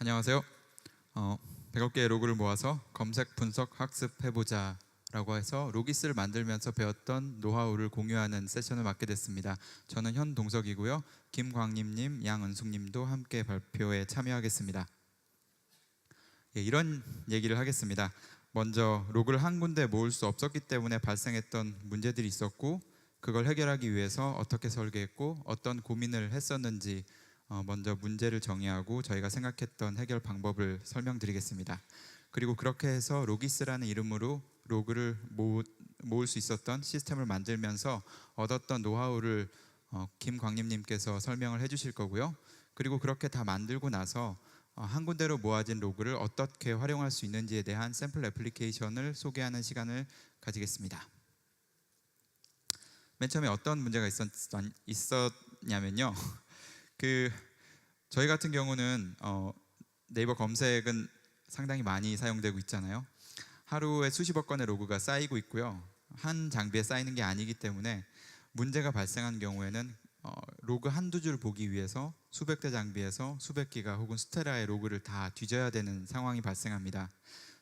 안녕하세요. 100개의 로그를 모아서 검색, 분석, 학습해보자 라고 해서 로기스를 만들면서 배웠던 노하우를 공유하는 세션을 맡게 됐습니다. 저는 현동석이고요. 김광림님, 양은숙님도 함께 발표에 참여하겠습니다. 이런 얘기를 하겠습니다. 먼저 로그를 한 군데 모을 수 없었기 때문에 발생했던 문제들이 있었고, 그걸 해결하기 위해서 어떻게 설계했고 어떤 고민을 했었는지 먼저 문제를 정의하고 저희가 생각했던 해결 방법을 설명드리겠습니다. 그리고 그렇게 해서 로기스라는 이름으로 로그를 모을 수 있었던 시스템을 만들면서 얻었던 노하우를 김광림님께서 설명을 해주실 거고요. 그리고 그렇게 다 만들고 나서 한 군데로 모아진 로그를 어떻게 활용할 수 있는지에 대한 샘플 애플리케이션을 소개하는 시간을 가지겠습니다. 맨 처음에 어떤 문제가 있었냐면요. 저희 같은 경우는 네이버 검색은 상당히 많이 사용되고 있잖아요. 하루에 수십억 건의 로그가 쌓이고 있고요. 한 장비에 쌓이는 게 아니기 때문에 문제가 발생한 경우에는 로그 한두 줄 보기 위해서 수백 대 장비에서 수백 기가 혹은 수테라의 로그를 다 뒤져야 되는 상황이 발생합니다.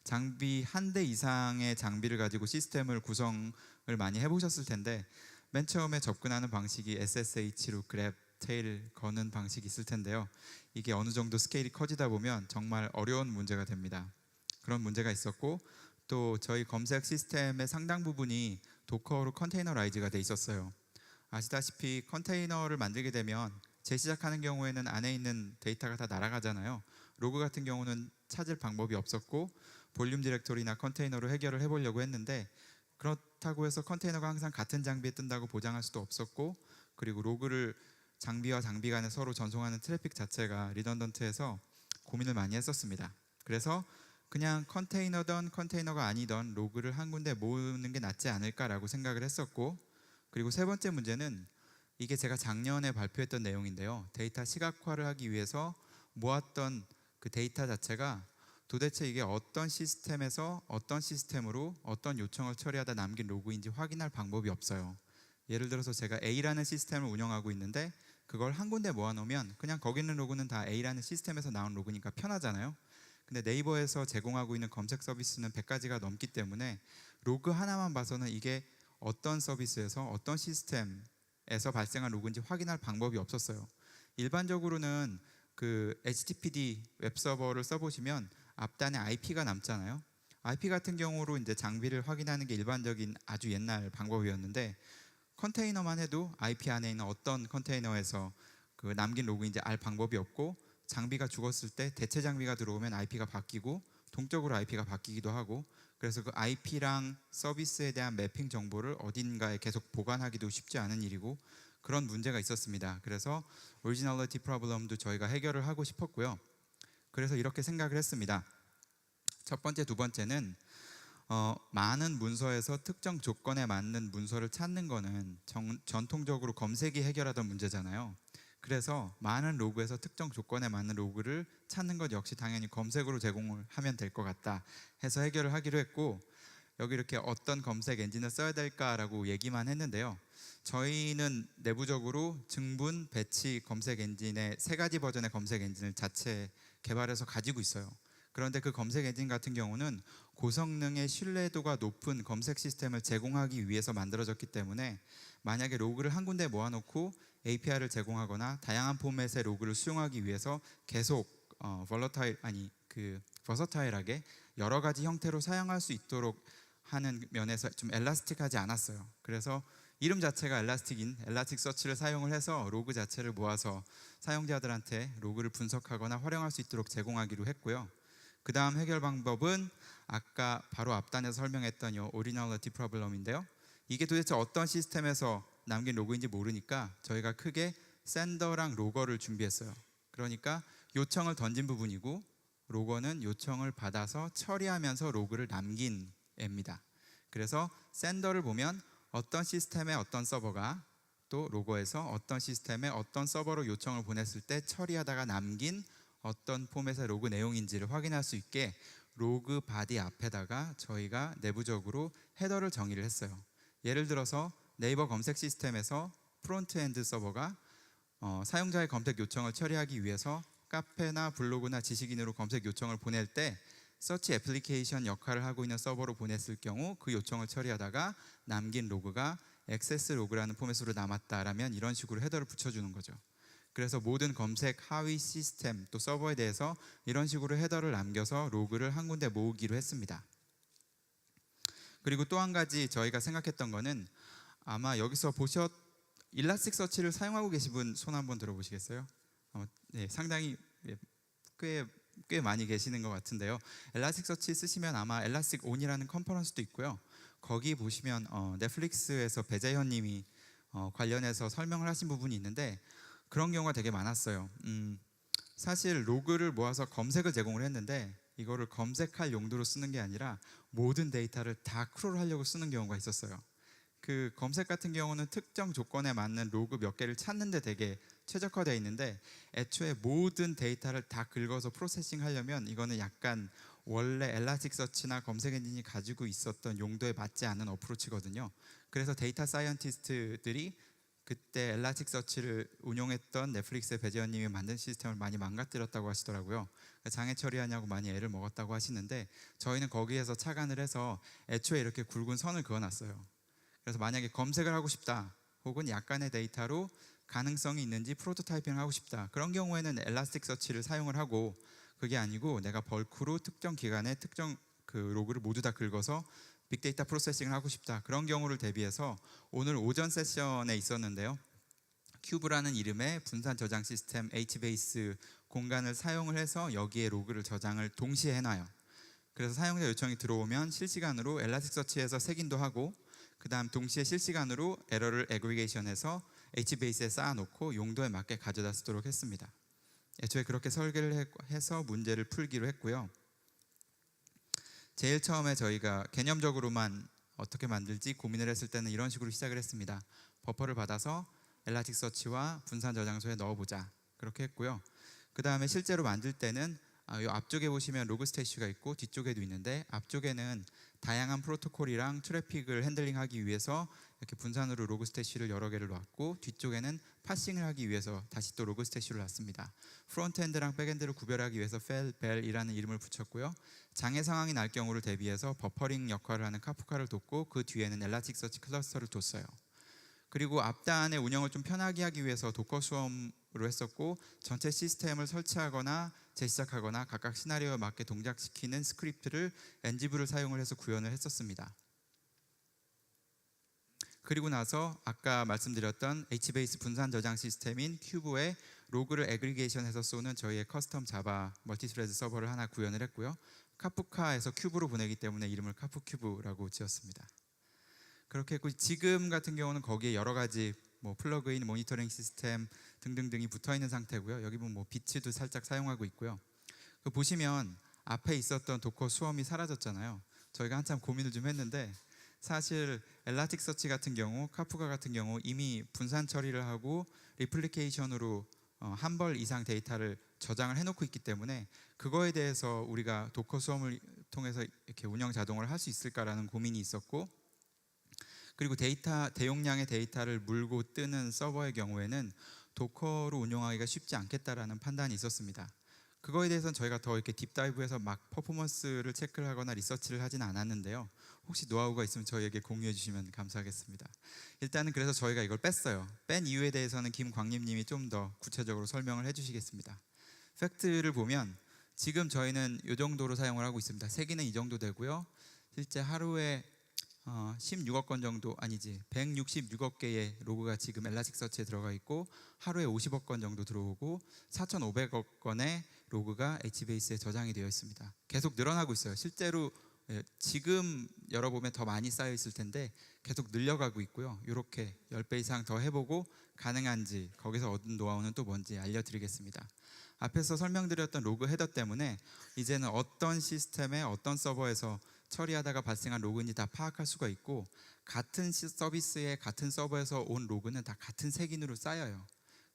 장비 한 대 이상의 장비를 가지고 시스템을 구성을 많이 해보셨을 텐데, 맨 처음에 접근하는 방식이 SSH로 그랩, 테일 거는 방식이 있을 텐데요. 이게 어느 정도 스케일이 커지다 보면 정말 어려운 문제가 됩니다. 그런 문제가 있었고, 또 저희 검색 시스템의 상당 부분이 도커로 컨테이너라이즈가 돼 있었어요. 아시다시피 컨테이너를 만들게 되면 재시작하는 경우에는 안에 있는 데이터가 다 날아가잖아요. 로그 같은 경우는 찾을 방법이 없었고, 볼륨 디렉토리나 컨테이너로 해결을 해보려고 했는데, 그렇다고 해서 컨테이너가 항상 같은 장비에 뜬다고 보장할 수도 없었고, 그리고 로그를 장비와 장비 간에 서로 전송하는 트래픽 자체가 리던던트해서 고민을 많이 했었습니다. 그래서 그냥 컨테이너든 컨테이너가 아니던 로그를 한 군데 모으는 게 낫지 않을까라고 생각을 했었고, 그리고 세 번째 문제는 이게 제가 작년에 발표했던 내용인데요. 데이터 시각화를 하기 위해서 모았던 그 데이터 자체가 도대체 이게 어떤 시스템에서 어떤 시스템으로 어떤 요청을 처리하다 남긴 로그인지 확인할 방법이 없어요. 예를 들어서 제가 A라는 시스템을 운영하고 있는데, 그걸 한 군데 모아놓으면 그냥 거기 있는 로그는 다 A라는 시스템에서 나온 로그니까 편하잖아요. 근데 네이버에서 제공하고 있는 검색 서비스는 100가지가 넘기 때문에 로그 하나만 봐서는 이게 어떤 서비스에서 어떤 시스템에서 발생한 로그인지 확인할 방법이 없었어요. 일반적으로는 그 HTTPD 웹서버를 써보시면 앞단에 IP가 남잖아요. IP 같은 경우로 이제 장비를 확인하는 게 일반적인 아주 옛날 방법이었는데, 컨테이너만 해도 IP 안에 있는 어떤 컨테이너에서 그 남긴 로그인지 알 방법이 없고, 장비가 죽었을 때 대체 장비가 들어오면 IP가 바뀌고 동적으로 IP가 바뀌기도 하고, 그래서 그 IP랑 서비스에 대한 매핑 정보를 어딘가에 계속 보관하기도 쉽지 않은 일이고, 그런 문제가 있었습니다. 그래서 오리지널리티 프로블럼도 저희가 해결을 하고 싶었고요. 그래서 이렇게 생각을 했습니다. 첫 번째, 두 번째는 많은 문서에서 특정 조건에 맞는 문서를 찾는 거는 전통적으로 검색이 해결하던 문제잖아요. 그래서 많은 로그에서 특정 조건에 맞는 로그를 찾는 것 역시 당연히 검색으로 제공을 하면 될 것 같다 해서 해결을 하기로 했고, 여기 이렇게 어떤 검색 엔진을 써야 될까라고 얘기만 했는데요. 저희는 내부적으로 증분, 배치 검색 엔진의 세 가지 버전의 검색 엔진을 자체 개발해서 가지고 있어요. 그런데 그 검색 엔진 같은 경우는 고성능의 신뢰도가 높은 검색 시스템을 제공하기 위해서 만들어졌기 때문에, 만약에 로그를 한 군데 모아놓고 API를 제공하거나 다양한 포맷의 로그를 수용하기 위해서 계속 버서타일하게 여러 가지 형태로 사용할 수 있도록 하는 면에서 좀 엘라스틱하지 않았어요. 그래서 이름 자체가 엘라스틱인 엘라스틱 서치를 사용을 해서 로그 자체를 모아서 사용자들한테 로그를 분석하거나 활용할 수 있도록 제공하기로 했고요. 그 다음 해결 방법은 아까 바로 앞단에서 설명했던 이 오리지널리티 프로블럼인데요. 이게 도대체 어떤 시스템에서 남긴 로그인지 모르니까 저희가 크게 샌더랑 로거를 준비했어요. 그러니까 요청을 던진 부분이고, 로거는 요청을 받아서 처리하면서 로그를 남긴 애입니다. 그래서 샌더를 보면 어떤 시스템의 어떤 서버가, 또 로거에서 어떤 시스템의 어떤 서버로 요청을 보냈을 때 처리하다가 남긴 어떤 포맷의 로그 내용인지를 확인할 수 있게 로그 바디 앞에다가 저희가 내부적으로 헤더를 정의를 했어요. 예를 들어서 네이버 검색 시스템에서 프론트엔드 서버가 사용자의 검색 요청을 처리하기 위해서 카페나 블로그나 지식인으로 검색 요청을 보낼 때 서치 애플리케이션 역할을 하고 있는 서버로 보냈을 경우 그 요청을 처리하다가 남긴 로그가 액세스 로그라는 포맷으로 남았다라면 이런 식으로 헤더를 붙여주는 거죠. 그래서 모든 검색 하위 시스템 또 서버에 대해서 이런 식으로 헤더를 남겨서 로그를 한 군데 모으기로 했습니다. 그리고 또 한 가지 저희가 생각했던 거는 아마 여기서 일라스틱서치를 사용하고 계신 분 손 한번 들어보시겠어요? 네, 상당히 꽤 많이 계시는 것 같은데요. 엘라스틱서치 쓰시면 아마 엘라스틱온이라는 컨퍼런스도 있고요. 거기 보시면 넷플릭스에서 배재현 님이 관련해서 설명을 하신 부분이 있는데 그런 경우가 되게 많았어요. 사실 로그를 모아서 검색을 제공을 했는데 이거를 검색할 용도로 쓰는 게 아니라 모든 데이터를 다 크롤 하려고 쓰는 경우가 있었어요. 그 검색 같은 경우는 특정 조건에 맞는 로그 몇 개를 찾는데 되게 최적화되어 있는데 애초에 모든 데이터를 다 긁어서 프로세싱 하려면 이거는 약간 원래 엘라스틱서치나 검색 엔진이 가지고 있었던 용도에 맞지 않는 어프로치거든요. 그래서 데이터 사이언티스트들이 그때 엘라스틱서치를 운용했던 넷플릭스의 배재현 님이 만든 시스템을 많이 망가뜨렸다고 하시더라고요. 장애 처리하냐고 많이 애를 먹었다고 하시는데 저희는 거기에서 착안을 해서 애초에 이렇게 굵은 선을 그어놨어요. 그래서 만약에 검색을 하고 싶다 혹은 약간의 데이터로 가능성이 있는지 프로토타이핑을 하고 싶다 그런 경우에는 엘라스틱서치를 사용을 하고 그게 아니고 내가 벌크로 특정 기간에 특정 그 로그를 모두 다 긁어서 빅데이터 프로세싱을 하고 싶다 그런 경우를 대비해서 오늘 오전 세션에 있었는데요. 큐브라는 이름의 분산 저장 시스템 HBase 공간을 사용을 해서 여기에 로그를 저장을 동시에 해놔요. 그래서 사용자 요청이 들어오면 실시간으로 엘라스틱서치에서 색인도 하고 그 다음 동시에 실시간으로 에러를 애그리게이션해서 HBase에 쌓아놓고 용도에 맞게 가져다 쓰도록 했습니다. 애초에 그렇게 설계를 해서 문제를 풀기로 했고요. 제일 처음에 저희가 개념적으로만 어떻게 만들지 고민을 했을 때는 이런 식으로 시작을 했습니다. 버퍼를 받아서 엘라스틱서치와 분산 저장소에 넣어보자 그렇게 했고요. 그 다음에 실제로 만들 때는 이 앞쪽에 보시면 로그 스태시가 있고 뒤쪽에도 있는데 앞쪽에는 다양한 프로토콜이랑 트래픽을 핸들링하기 위해서 이렇게 분산으로 로그 스태시를 여러 개를 놨고 뒤쪽에는 파싱을 하기 위해서 다시 또 로그 스태시를 놨습니다. 프론트엔드랑 백엔드를 구별하기 위해서 벨이라는 이름을 붙였고요. 장애 상황이 날 경우를 대비해서 버퍼링 역할을 하는 카프카를 뒀고 그 뒤에는 엘라스틱서치 클러스터를 뒀어요. 그리고 앞단의 운영을 좀 편하게 하기 위해서 도커 수험으로 했었고 전체 시스템을 설치하거나 재시작하거나 각각 시나리오에 맞게 동작시키는 스크립트를 엔지브를 사용을 해서 구현을 했었습니다. 그리고 나서 아까 말씀드렸던 HBase 분산 저장 시스템인 큐브에 로그를 애그리게이션해서 쏘는 저희의 커스텀 자바 멀티스레드 서버를 하나 구현을 했고요. 카프카에서 큐브로 보내기 때문에 이름을 카프큐브라고 지었습니다. 그렇게 했고 지금 같은 경우는 거기에 여러 가지 플러그인, 모니터링 시스템 등등등이 붙어 있는 상태고요. 여기 보면 비츠도 살짝 사용하고 있고요. 그 보시면 앞에 있었던 도커 수험이 사라졌잖아요. 저희가 한참 고민을 좀 했는데 사실 엘라스틱서치 같은 경우, 카프카 같은 경우 이미 분산 처리를 하고 리플리케이션으로 한 벌 이상 데이터를 저장을 해놓고 있기 때문에 그거에 대해서 우리가 도커 수험을 통해서 이렇게 운영 자동을 할 수 있을까라는 고민이 있었고 그리고 대용량의 데이터를 물고 뜨는 서버의 경우에는 도커로 운영하기가 쉽지 않겠다라는 판단이 있었습니다. 그거에 대해서는 저희가 더 이렇게 딥다이브해서 막 퍼포먼스를 체크를 하거나 리서치를 하진 않았는데요. 혹시 노하우가 있으면 저희에게 공유해 주시면 감사하겠습니다. 일단은 그래서 저희가 이걸 뺐어요. 뺀 이유에 대해서는 김광림 님이 좀 더 구체적으로 설명을 해 주시겠습니다. 팩트를 보면 지금 저희는 이 정도로 사용을 하고 있습니다. 세기는 이 정도 되고요. 실제 하루에 16억 건 정도 아니지 166억 개의 로그가 지금 엘라스틱서치에 들어가 있고 하루에 50억 건 정도 들어오고 4,500억 건의 로그가 HBase에 저장이 되어 있습니다. 계속 늘어나고 있어요. 실제로 지금 열어보면 더 많이 쌓여 있을 텐데 계속 늘려가고 있고요. 이렇게 10배 이상 더 해보고 가능한지 거기서 얻은 노하우는 또 뭔지 알려드리겠습니다. 앞에서 설명드렸던 로그 헤더 때문에 이제는 어떤 시스템에 어떤 서버에서 처리하다가 발생한 로그인지 다 파악할 수가 있고 같은 서비스의 같은 서버에서 온 로그는 다 같은 색인으로 쌓여요.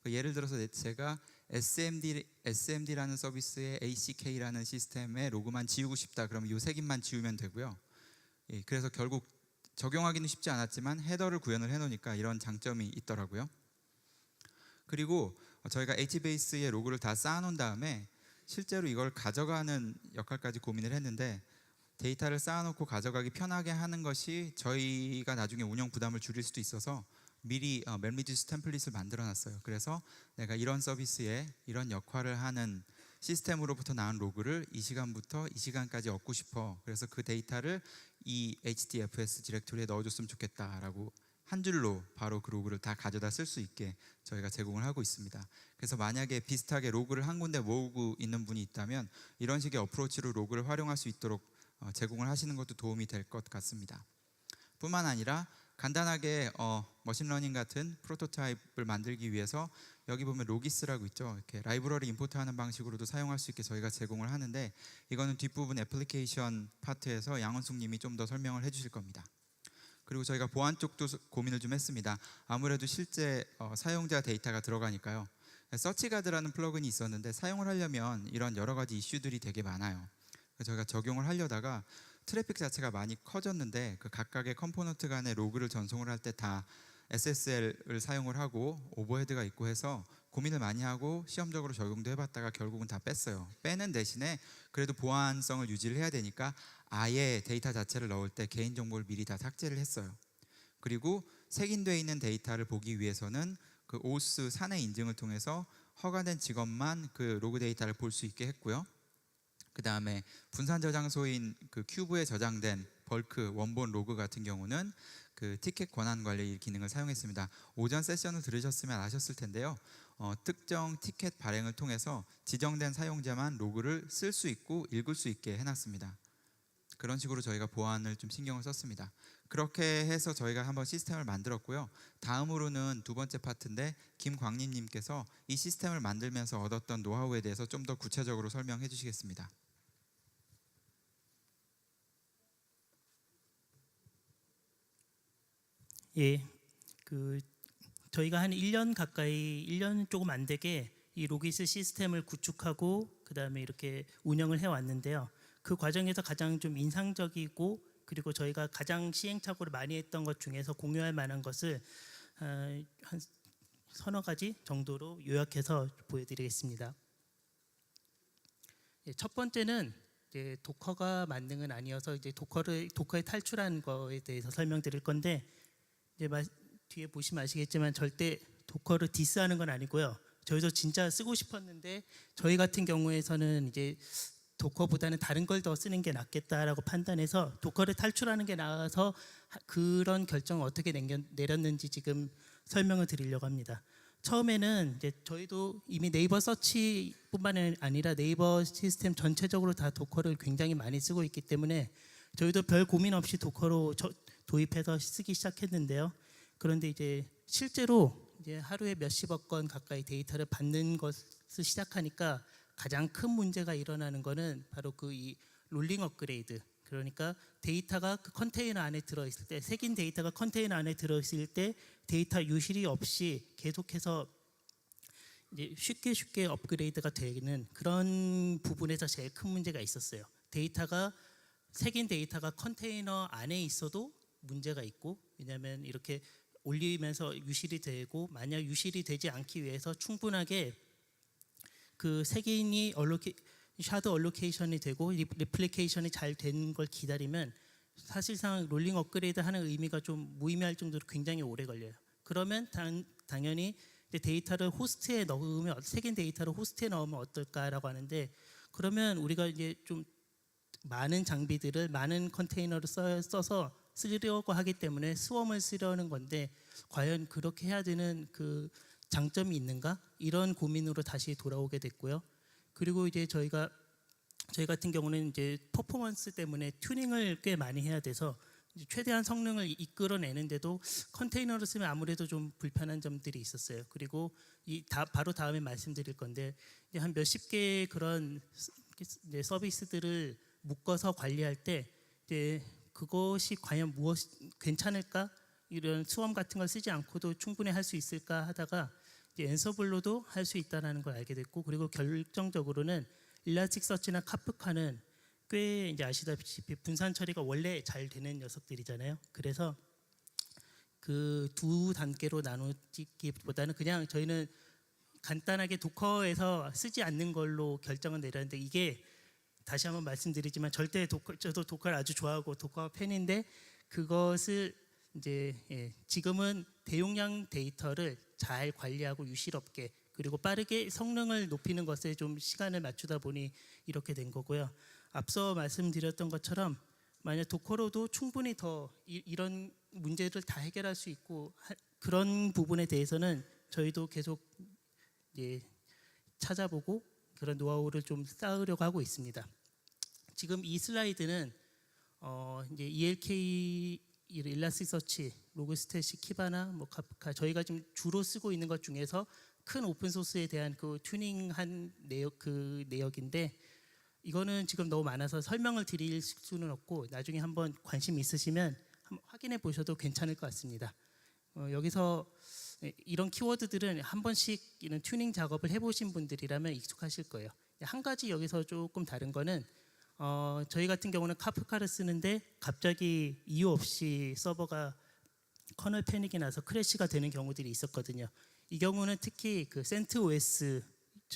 예를 들어서 제가 SMD라는 서비스의 ACK라는 시스템의 로그만 지우고 싶다 그러면 이 색인만 지우면 되고요. 그래서 결국 적용하기는 쉽지 않았지만 헤더를 구현을 해놓으니까 이런 장점이 있더라고요. 그리고 저희가 HBase에 로그를 다 쌓아놓은 다음에 실제로 이걸 가져가는 역할까지 고민을 했는데, 데이터를 쌓아놓고 가져가기 편하게 하는 것이 저희가 나중에 운영 부담을 줄일 수도 있어서 미리 멜미지스 템플릿을 만들어놨어요. 그래서 내가 이런 서비스에 이런 역할을 하는 시스템으로부터 나온 로그를 이 시간부터 이 시간까지 얻고 싶어. 그래서 그 데이터를 이 HDFS 디렉토리에 넣어줬으면 좋겠다라고 한 줄로 바로 그 로그를 다 가져다 쓸 수 있게 저희가 제공을 하고 있습니다. 그래서 만약에 비슷하게 로그를 한 군데 모으고 있는 분이 있다면 이런 식의 어프로치로 로그를 활용할 수 있도록 제공을 하시는 것도 도움이 될 것 같습니다. 뿐만 아니라 간단하게 머신러닝 같은 프로토타입을 만들기 위해서 여기 보면 로기스라고 있죠. 이렇게 라이브러리 임포트하는 방식으로도 사용할 수 있게 저희가 제공을 하는데, 이거는 뒷부분 애플리케이션 파트에서 양원숙 님이 좀 더 설명을 해주실 겁니다. 그리고 저희가 보안 쪽도 고민을 좀 했습니다. 아무래도 실제 사용자 데이터가 들어가니까요. 서치가드라는 플러그인이 있었는데 사용을 하려면 이런 여러 가지 이슈들이 되게 많아요. 그래서 저희가 적용을 하려다가 트래픽 자체가 많이 커졌는데 그 각각의 컴포넌트 간의 로그를 전송을 할 때 다 SSL을 사용을 하고 오버헤드가 있고 해서 고민을 많이 하고 시험적으로 적용도 해봤다가 결국은 다 뺐어요. 빼는 대신에 그래도 보안성을 유지를 해야 되니까 아예 데이터 자체를 넣을 때 개인정보를 미리 다 삭제를 했어요. 그리고 색인되어 있는 데이터를 보기 위해서는 그 오스 사내 인증을 통해서 허가된 직업만 그 로그 데이터를 볼 수 있게 했고요. 그 다음에 분산 저장소인 그 큐브에 저장된 벌크 원본 로그 같은 경우는 그 티켓 권한 관리 기능을 사용했습니다. 오전 세션을 들으셨으면 아셨을 텐데요. 특정 티켓 발행을 통해서 지정된 사용자만 로그를 쓸 수 있고 읽을 수 있게 해놨습니다. 그런 식으로 저희가 보안을 좀 신경을 썼습니다. 그렇게 해서 저희가 한번 시스템을 만들었고요. 다음으로는 두 번째 파트인데 김광림님께서 이 시스템을 만들면서 얻었던 노하우에 대해서 좀 더 구체적으로 설명해 주시겠습니다. 예, 저희가 한 1년 가까이, 1년 조금 안 되게 이 로기스 시스템을 구축하고 그 다음에 이렇게 운영을 해왔는데요. 그 과정에서 가장 좀 인상적이고 그리고 저희가 가장 시행착오를 많이 했던 것 중에서 공유할 만한 것을 한 서너 가지 정도로 요약해서 보여드리겠습니다. 예, 첫 번째는 이제 도커가 만능은 아니어서 이제 도커에 탈출한 거에 대해서 설명드릴 건데, 이제 뒤에 보시면 아시겠지만 절대 도커를 디스하는 건 아니고요. 저희도 진짜 쓰고 싶었는데 저희 같은 경우에서는 이제 도커보다는 다른 걸 더 쓰는 게 낫겠다라고 판단해서 도커를 탈출하는 게 나아서 그런 결정을 어떻게 내렸는지 지금 설명을 드리려고 합니다. 처음에는 이제 저희도 이미 네이버 서치뿐만 아니라 네이버 시스템 전체적으로 다 도커를 굉장히 많이 쓰고 있기 때문에 저희도 별 고민 없이 도커로 도입해서 쓰기 시작했는데요. 그런데 이제 실제로 이제 하루에 몇십억 건 가까이 데이터를 받는 것을 시작하니까 가장 큰 문제가 일어나는 거는 바로 그 이 롤링 업그레이드. 그러니까 데이터가 그 컨테이너 안에 들어있을 때, 색인 데이터가 컨테이너 안에 들어있을 때 데이터 유실이 없이 계속해서 이제 쉽게 업그레이드가 되는 그런 부분에서 제일 큰 문제가 있었어요. 색인 데이터가 컨테이너 안에 있어도 문제가 있고, 왜냐하면 이렇게 올리면서 유실이 되고, 만약 유실이 되지 않기 위해서 충분하게 그 색인이 샤도 얼로케이션이 되고 리플리케이션이 잘 되는 걸 기다리면 사실상 롤링 업그레이드 하는 의미가 좀 무의미할 정도로 굉장히 오래 걸려요. 그러면 당연히 데이터를 호스트에 넣으면, 색인 데이터를 호스트에 넣으면 어떨까라고 하는데, 그러면 우리가 이제 좀 많은 장비들을 많은 컨테이너를 써서 쓰려고 하기 때문에 스웜을 쓰려는 건데, 과연 그렇게 해야 되는 그 장점이 있는가? 이런 고민으로 다시 돌아오게 됐고요. 그리고 이제 저희 같은 경우는 이제 퍼포먼스 때문에 튜닝을 꽤 많이 해야 돼서 최대한 성능을 이끌어내는데도 컨테이너를 쓰면 아무래도 좀 불편한 점들이 있었어요. 그리고 바로 다음에 말씀드릴 건데, 한 몇십 개의 그런 이제 서비스들을 묶어서 관리할 때 이제 그것이 과연 괜찮을까? 이런 수험 같은 걸 쓰지 않고도 충분히 할 수 있을까 하다가 이제 엔서블로도 할 수 있다는 걸 알게 됐고, 그리고 결정적으로는 일라스틱서치나 카프카는 꽤 이제 아시다시피 분산 처리가 원래 잘 되는 녀석들이잖아요. 그래서 그 두 단계로 나누기보다는 그냥 저희는 간단하게 도커에서 쓰지 않는 걸로 결정을 내렸는데 이게 다시 한번 말씀드리지만 절대 저도 도커를 아주 좋아하고 도커 팬인데 그것을 이제 지금은 대용량 데이터를 잘 관리하고 유실없게 그리고 빠르게 성능을 높이는 것에 좀 시간을 맞추다 보니 이렇게 된 거고요. 앞서 말씀드렸던 것처럼 만약 도커로도 충분히 더 이런 문제를 다 해결할 수 있고 그런 부분에 대해서는 저희도 계속 찾아보고 그런 노하우를 좀 쌓으려고 하고 있습니다. 지금 이 슬라이드는 이제 ELK, 일라스티서치, 로그스탯이, 키바나, 뭐 카프카 저희가 지금 주로 쓰고 있는 것 중에서 큰 오픈 소스에 대한 그 튜닝한 내역인데 이거는 지금 너무 많아서 설명을 드릴 수는 없고 나중에 한번 관심 있으시면 한번 확인해 보셔도 괜찮을 것 같습니다. 여기서 이런 키워드들은 한 번씩 이런 튜닝 작업을 해보신 분들이라면 익숙하실 거예요. 한 가지 여기서 조금 다른 거는 저희 같은 경우는 카프카를 쓰는데 갑자기 이유 없이 서버가 커널 패닉이 나서 크래시가 되는 경우들이 있었거든요. 이 경우는 특히 그 CentOS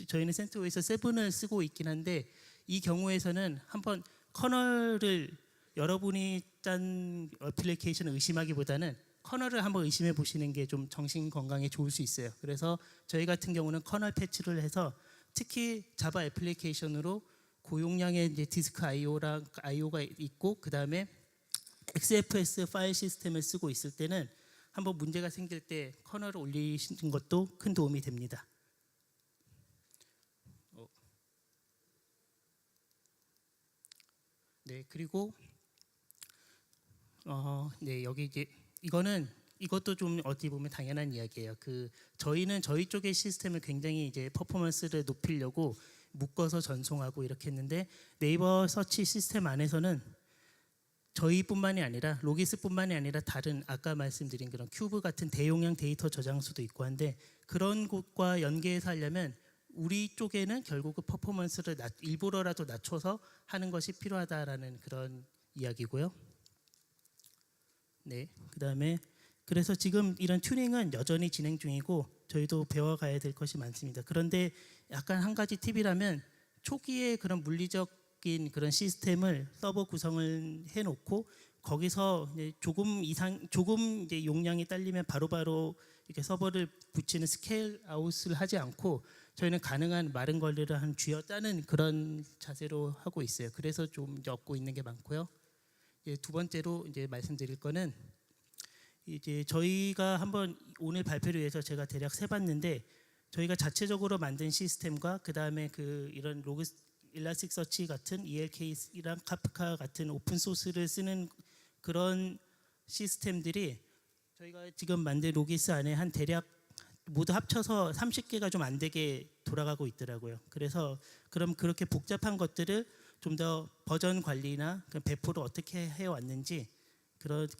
저희는 CentOS 7을 쓰고 있긴 한데 이 경우에서는 한번 커널을 여러분이 짠 어플리케이션을 의심하기보다는 커널을 한번 의심해 보시는 게 좀 정신 건강에 좋을 수 있어요. 그래서 저희 같은 경우는 커널 패치를 해서 특히 자바 애플리케이션으로 고용량의 이제 디스크 IO가 있고 그 다음에 XFS 파일 시스템을 쓰고 있을 때는 한번 문제가 생길 때 커널을 올리시는 것도 큰 도움이 됩니다. 네, 그리고 네, 여기 이제 이것도 좀 어떻게 보면 당연한 이야기예요. 저희는 저희 쪽의 시스템을 굉장히 이제 퍼포먼스를 높이려고 묶어서 전송하고 이렇게 했는데 네이버 서치 시스템 안에서는 저희뿐만이 아니라 로기스뿐만이 아니라 다른 아까 말씀드린 그런 큐브 같은 대용량 데이터 저장소도 있고 한데 그런 곳과 연계해서 하려면 우리 쪽에는 결국 그 퍼포먼스를 일부러라도 낮춰서 하는 것이 필요하다라는 그런 이야기고요. 네, 그다음에 그래서 지금 이런 튜닝은 여전히 진행 중이고 저희도 배워가야 될 것이 많습니다. 그런데 약간 한 가지 팁이라면 초기에 그런 물리적인 그런 시스템을 서버 구성을 해놓고 거기서 이제 조금 이제 용량이 딸리면 바로바로 이렇게 서버를 붙이는 스케일 아웃을 하지 않고 저희는 가능한 마른 권리를 한 쥐어짜는 그런 자세로 하고 있어요. 그래서 좀 이제 얻고 있는 게 많고요. 두 번째로 이제 말씀드릴 거는 이제 저희가 한번 오늘 발표를 위해서 제가 대략 세봤는데 저희가 자체적으로 만든 시스템과 그 다음에 이런 일라스틱서치 같은 ELK랑 카프카 같은 오픈 소스를 쓰는 그런 시스템들이 저희가 지금 만든 로기스 안에 한 대략 모두 합쳐서 30개가 좀 안 되게 돌아가고 있더라고요. 그래서 그럼 그렇게 복잡한 것들을 좀 더 버전 관리나 배포를 어떻게 해왔는지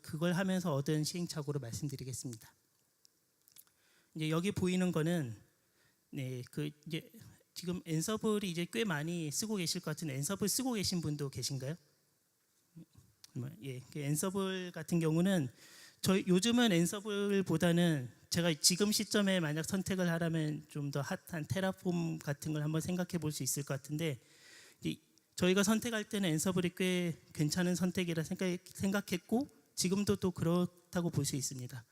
그걸 하면서 얻은 시행착오를 말씀드리겠습니다. 이제 여기 보이는 거는 이제 지금 엔서블이 이제 꽤 많이 쓰고 계실 것 같은데 엔서블 쓰고 계신 분도 계신가요? 예, 엔서블 같은 경우는 요즘은 엔서블보다는 제가 지금 시점에 만약 선택을 하라면 좀 더 핫한 테라폼 같은 걸 한번 생각해 볼 수 있을 것 같은데 저희가 선택할 때는 엔서블이 꽤 괜찮은 선택이라 생각했고 지금도 또 그렇다고 볼 수 있습니다.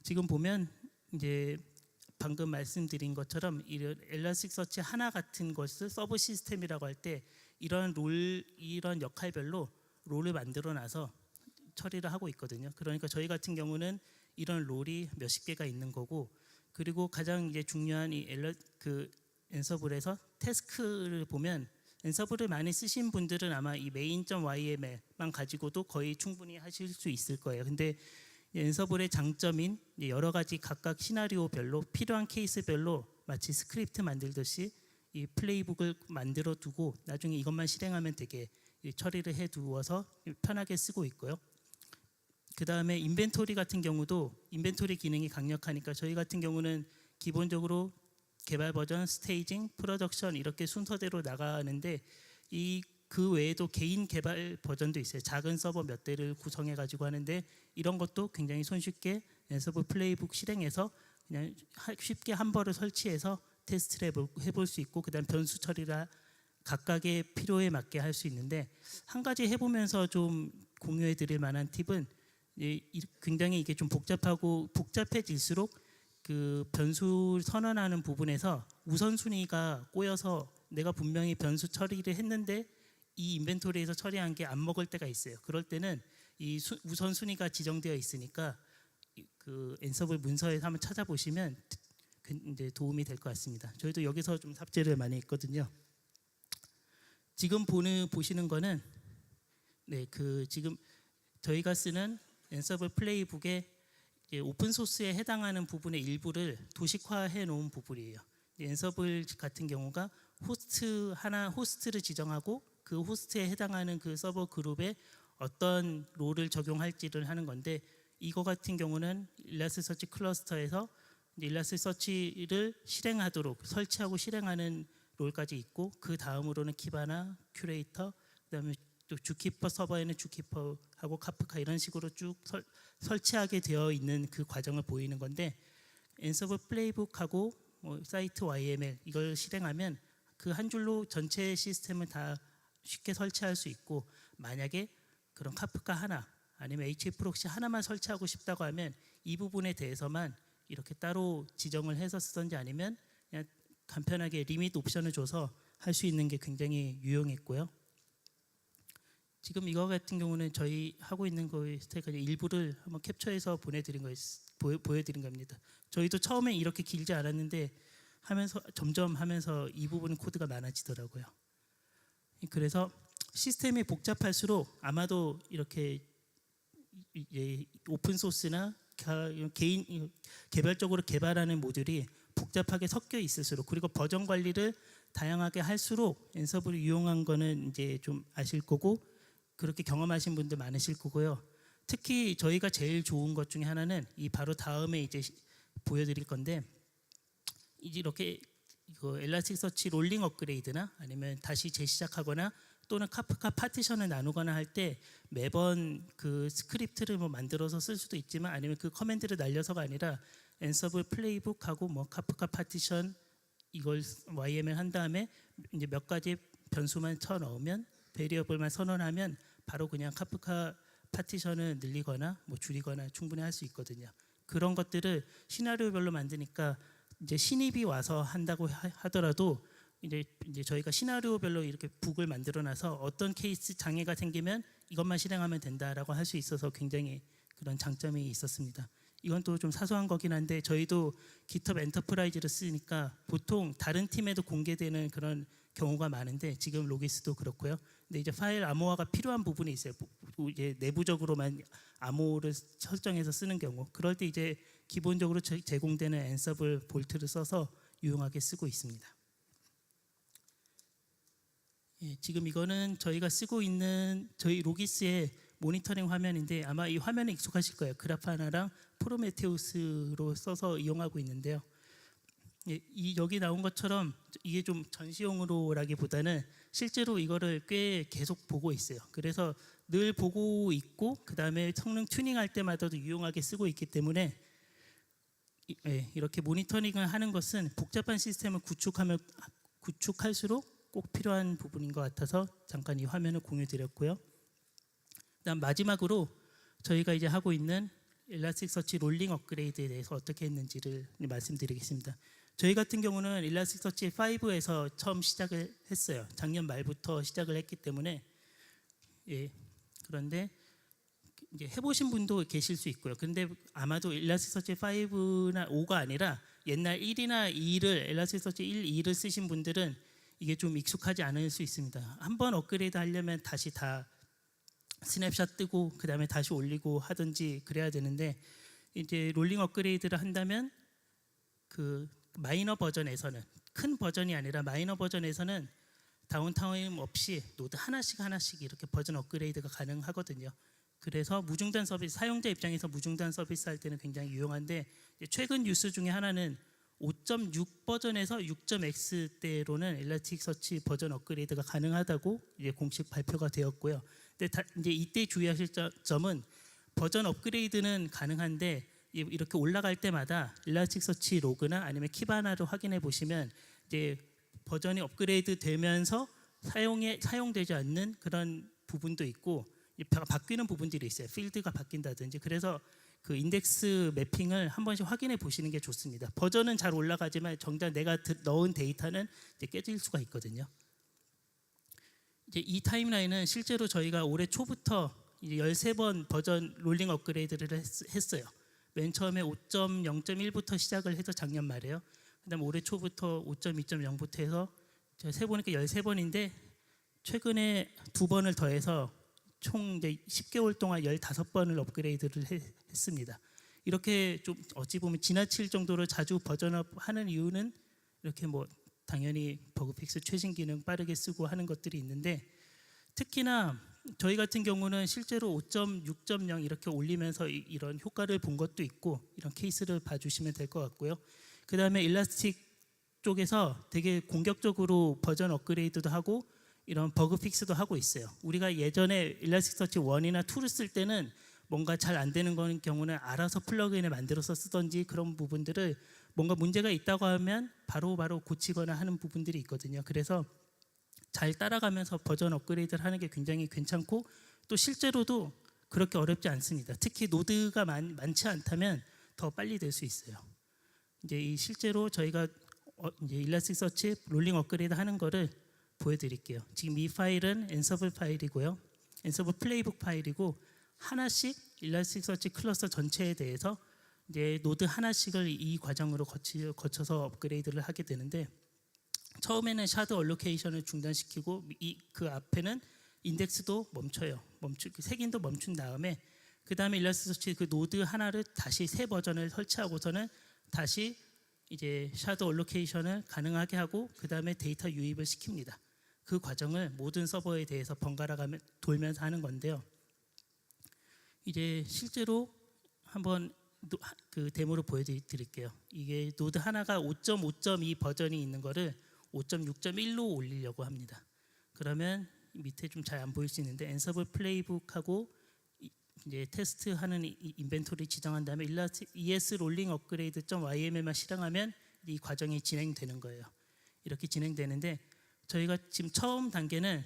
지금 보면 이제 방금 말씀드린 것처럼 이런 엘라스틱서치 하나 같은 것을 서브 시스템이라고 할 때 이런 역할별로 롤을 만들어 놔서 처리를 하고 있거든요. 그러니까 저희 같은 경우는 이런 롤이 몇십 개가 있는 거고 그리고 가장 이제 중요한 엔서블에서 태스크를 보면 엔서블을 많이 쓰신 분들은 아마 이 main.yml만 가지고도 거의 충분히 하실 수 있을 거예요. 근데 엔서블의 장점인 여러 가지 각각 시나리오별로 필요한 케이스별로 마치 스크립트 만들듯이 이 플레이북을 만들어 두고 나중에 이것만 실행하면 되게 처리를 해 두어서 편하게 쓰고 있고요. 그 다음에 인벤토리 같은 경우도 인벤토리 기능이 강력하니까 저희 같은 경우는 기본적으로 개발 버전, 스테이징, 프로덕션 이렇게 순서대로 나가는데 그 외에도 개인 개발 버전도 있어요. 작은 서버 몇 대를 구성해 가지고 하는데 이런 것도 굉장히 손쉽게 엔서블 플레이북 실행해서 그냥 쉽게 한 벌을 설치해서 테스트를 해볼 수 있고 그다음 변수 처리라 각각의 필요에 맞게 할 수 있는데 한 가지 해보면서 좀 공유해드릴 만한 팁은 굉장히 이게 좀 복잡해질수록 그 변수 선언하는 부분에서 우선순위가 꼬여서 내가 분명히 변수 처리를 했는데 이 인벤토리에서 처리한 게 안 먹을 때가 있어요. 그럴 때는 이 우선순위가 지정되어 있으니까 그 앤서블 문서에서 한번 찾아보시면 이제 도움이 될 것 같습니다. 저희도 여기서 좀 삽질을 많이 했거든요. 지금 보시는 거는 지금 저희가 쓰는 앤서블 플레이북의 오픈 소스에 해당하는 부분의 일부를 도식화해 놓은 부분이에요. 앤서블 같은 경우가 호스트를 지정하고 그 호스트에 해당하는 그 서버 그룹에 어떤 롤을 적용할지를 하는 건데 이거 같은 경우는 일라스서치 클러스터에서 일라스서치를 실행하도록 설치하고 실행하는 롤까지 있고 그 다음으로는 키바나 큐레이터 그다음에 또 주키퍼 서버에는 주키퍼하고 카프카 이런 식으로 쭉 설치하게 되어 있는 그 과정을 보이는 건데 앤서블 플레이북하고 사이트 YML 이걸 실행하면 그 한 줄로 전체 시스템을 다 쉽게 설치할 수 있고 만약에 그런 카프카 하나 아니면 HA 프록시 하나만 설치하고 싶다고 하면 이 부분에 대해서만 이렇게 따로 지정을 해서 쓰던지 아니면 그냥 간편하게 리밋 옵션을 줘서 할 수 있는 게 굉장히 유용했고요. 지금 이거 같은 경우는 저희 하고 있는 거의 스테이크의 일부를 한번 캡처해서 보여드린 겁니다. 저희도 처음에 이렇게 길지 않았는데 점점 하면서 이 부분 코드가 많아지더라고요. 그래서 시스템이 복잡할수록 아마도 이렇게 오픈 소스나 개인 개별적으로 개발하는 모듈이 복잡하게 섞여 있을수록 그리고 버전 관리를 다양하게 할수록 앤서블이 유용한 거는 이제 좀 아실 거고 그렇게 경험하신 분들 많으실 거고요. 특히 저희가 제일 좋은 것 중에 하나는 이 바로 다음에 이제 보여드릴 건데 이렇게 엘라스틱서치 롤링 업그레이드나 아니면 다시 재시작하거나 또는 카프카 파티션을 나누거나 할 때 매번 그 스크립트를 만들어서 쓸 수도 있지만 아니면 그 커맨드를 날려서가 아니라 앤서블 플레이북하고 카프카 파티션 이걸 YML 한 다음에 이제 몇 가지 변수만 쳐 넣으면 베리어블만 선언하면 바로 그냥 카프카 파티션을 늘리거나 줄이거나 충분히 할 수 있거든요. 그런 것들을 시나리오별로 만드니까 이제 신입이 와서 한다고 하더라도 이제 저희가 시나리오별로 이렇게 북을 만들어놔서 어떤 케이스 장애가 생기면 이것만 실행하면 된다라고 할 수 있어서 굉장히 그런 장점이 있었습니다. 이건 또 좀 사소한 거긴 한데 저희도 GitHub 엔터프라이즈를 쓰니까 보통 다른 팀에도 공개되는 그런 경우가 많은데 지금 로기스도 그렇고요. 근데 이제 파일 암호화가 필요한 부분이 있어요. 이제 내부적으로만 암호를 설정해서 쓰는 경우 그럴 때 이제 기본적으로 제공되는 앤서블 볼트를 써서 유용하게 쓰고 있습니다. 지금 이거는 저희가 쓰고 있는 저희 로기스의 모니터링 화면인데 아마 이 화면에 익숙하실 거예요. 그라파나랑 프로메테우스로 써서 이용하고 있는데요. 여기 나온 것처럼 이게 좀 전시용으로라기보다는 실제로 이거를 꽤 계속 보고 있어요. 그래서 늘 보고 있고 그 다음에 성능 튜닝할 때마다도 유용하게 쓰고 있기 때문에 이렇게 모니터링을 하는 것은 복잡한 시스템을 구축할수록 꼭 필요한 부분인 것 같아서 잠깐 이 화면을 공유드렸고요. 그다음 마지막으로 저희가 이제 하고 있는 일라스틱서치 롤링 업그레이드에 대해서 어떻게 했는지를 말씀드리겠습니다. 저희 같은 경우는 일라스틱서치 5에서 처음 시작을 했어요. 작년 말부터 시작을 했기 때문에 그런데 이제 해보신 분도 계실 수 있고요. 근데 아마도 일라스틱서치 5나 5가 아니라 옛날 1이나 2를 일라스틱서치 1, 2를 쓰신 분들은 이게 좀 익숙하지 않을 수 있습니다. 한번 업그레이드 하려면 다시 다 스냅샷 뜨고 그 다음에 다시 올리고 하든지 그래야 되는데 이제 롤링 업그레이드를 한다면 그 마이너 버전에서는 큰 버전이 아니라 마이너 버전에서는 다운타임 없이 노드 하나씩 이렇게 버전 업그레이드가 가능하거든요. 그래서 무중단 서비스 사용자 입장에서 무중단 서비스 할 때는 굉장히 유용한데 최근 뉴스 중에 하나는 5.6 버전에서 6.x 때로는 엘라스틱서치 버전 업그레이드가 가능하다고 이제 공식 발표가 되었고요. 근데 이제 이때 주의하실 점은 버전 업그레이드는 가능한데 이렇게 올라갈 때마다 일라스틱서치 로그나 아니면 키바나를 확인해 보시면 이제 버전이 업그레이드 되면서 사용되지 않는 그런 부분도 있고 바뀌는 부분들이 있어요. 필드가 바뀐다든지. 그래서 그 인덱스 매핑을 한 번씩 확인해 보시는 게 좋습니다. 버전은 잘 올라가지만 정작 내가 넣은 데이터는 이제 깨질 수가 있거든요. 이제 이 타임라인은 실제로 저희가 올해 초부터 이제 13번 버전 롤링 업그레이드를 했어요. 맨 처음에 5.0.1부터 시작을 해서 작년 말에요. 그다음 올해 초부터 5.2.0부터 해서 제가 세보니까 13번인데 최근에 2번을 더해서 총 이제 10개월 동안 15번을 업그레이드를 했습니다. 이렇게 좀 어찌 보면 지나칠 정도로 자주 버전업 하는 이유는 이렇게 뭐 당연히 버그픽스 최신 기능 빠르게 쓰고 하는 것들이 있는데 특히나 저희 같은 경우는 실제로 5.6.0 이렇게 올리면서 이런 효과를 본 것도 있고 이런 케이스를 봐주시면 될 것 같고요. 그 다음에 일라스틱 쪽에서 되게 공격적으로 버전 업그레이드도 하고 이런 버그 픽스도 하고 있어요. 우리가 예전에 일라스틱서치 1이나 2를 쓸 때는 뭔가 잘 안 되는 경우는 알아서 플러그인을 만들어서 쓰던지 그런 부분들을 뭔가 문제가 있다고 하면 바로 고치거나 하는 부분들이 있거든요. 그래서 잘 따라가면서 버전 업그레이드를 하는 게 굉장히 괜찮고 또 실제로도 그렇게 어렵지 않습니다. 특히 노드가 많지 않다면 더 빨리 될 수 있어요. 이제 이 실제로 저희가 이제 일라스틱서치 롤링 업그레이드 하는 거를 보여드릴게요. 지금 이 파일은 엔서블 파일이고요. 엔서블 플레이북 파일이고 하나씩 일라스틱서치 클러스터 전체에 대해서 이제 노드 하나씩을 이 과정으로 거쳐서 업그레이드를 하게 되는데 처음에는 샤드 얼로케이션을 중단시키고 그 앞에는 인덱스도 멈춰요. 색인도 멈춘 다음에 그 다음에 일라스틱서치 그 노드 하나를 다시 새 버전을 설치하고서는 다시 이제 샤드 얼로케이션을 가능하게 하고 그 다음에 데이터 유입을 시킵니다. 그 과정을 모든 서버에 대해서 번갈아 돌면서 하는 건데요. 이제 실제로 한번 그 데모로 보여드릴게요. 이게 노드 하나가 5.5.2 버전이 있는 거를 5.6.1로 올리려고 합니다. 그러면 밑에 좀 잘 안 보일 수 있는데 엔서블 플레이북하고 이제 테스트하는 인벤토리 지정한 다음에 ES 롤링 업그레이드.yml만 실행하면 이 과정이 진행되는 거예요. 이렇게 진행되는데 저희가 지금 처음 단계는